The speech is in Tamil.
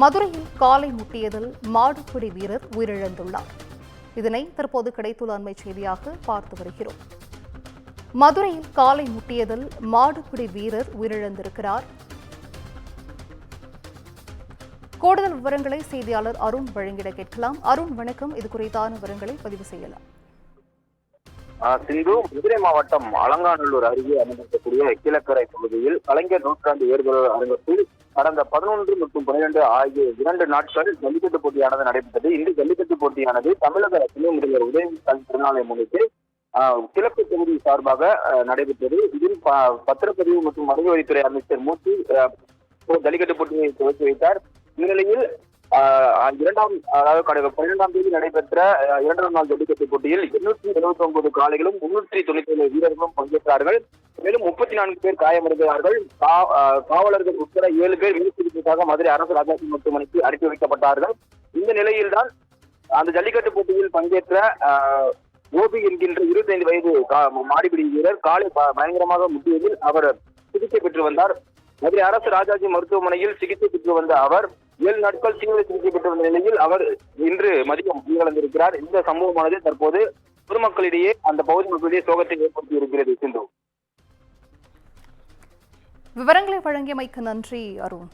மதுரையில் காலை முட்டியதில் மாடுபிடி வீரர் உயிரிழந்துள்ளார். இதனை தற்போது கிடைத்துள்ள அண்மை செய்தியாக பார்த்து வருகிறோம். மதுரையில் காலை முட்டியதில் மாடுபிடி வீரர் உயிரிழந்திருக்கிறார். கூடுதல் விவரங்களை செய்தியாளர் அருண் வழங்கிட கேட்கலாம். அருண், வணக்கம். இது குறித்தான விவரங்களை பதிவு செய்யலாம். சிந்து, மதுரை மாவட்டம் அலங்காநல்லூர் அருகே அமைந்திருக்கக்கூடிய கீழக்கரை பகுதியில் கலைஞர் நூற்றாண்டு ஏறுதழுவல் அரங்கத்தில் கடந்த 11 மற்றும் 12 ஆகிய 2 நாட்கள் ஜல்லிக்கட்டு போட்டியானது நடைபெற்றது. இந்த ஜல்லிக்கட்டு போட்டியானது தமிழக துணை முதல்வர் உதயநிதி திருநாளை முன்னிட்டு கிழக்கு தொகுதி சார்பாக நடைபெற்றது. இதில் பத்திரப்பதிவு மற்றும் வருவாய்த்துறை அமைச்சர் மூர்த்தி ஜல்லிக்கட்டு போட்டியை துவக்கி வைத்தார். இந்நிலையில் 12ஆம் தேதி நடைபெற்ற 2ஆம் நாள் ஜல்லிக்கட்டு போட்டியில் 879 காளைகளும் 397 வீரர்களும் பங்கேற்றார்கள். மேலும் 34 பேர் காயமடைந்தார்கள். காவலர்கள் உட்பட 7 பேர் வீழ்ச்சிக்காக மதுரை அரசு ராஜாஜி மருத்துவமனைக்கு அனுப்பி வைக்கப்பட்டார்கள். இந்த நிலையில்தான் அந்த ஜல்லிக்கட்டு போட்டியில் பங்கேற்ற கோபி என்கின்ற 25 வயது மாடுபிடி வீரர் காலை பயங்கரமாக முட்டியதில் அவர் சிகிச்சை பெற்று வந்தார். மதுரை அரசு ராஜாஜி மருத்துவமனையில் சிகிச்சை பெற்று வந்த அவர் 7 நாட்கள் தீவிர சிகிச்சை பெற்று வந்த நிலையில் அவர் இன்று மதியம் உயிரிழந்திருக்கிறார். இந்த சம்பவமானது தற்போது பொதுமக்களிடையே அந்த பகுதி மக்களிடையே சோகத்தை ஏற்படுத்தி இருக்கிறது. சிந்து, விவரங்களை வழங்கியமைக்கு நன்றி அருண்.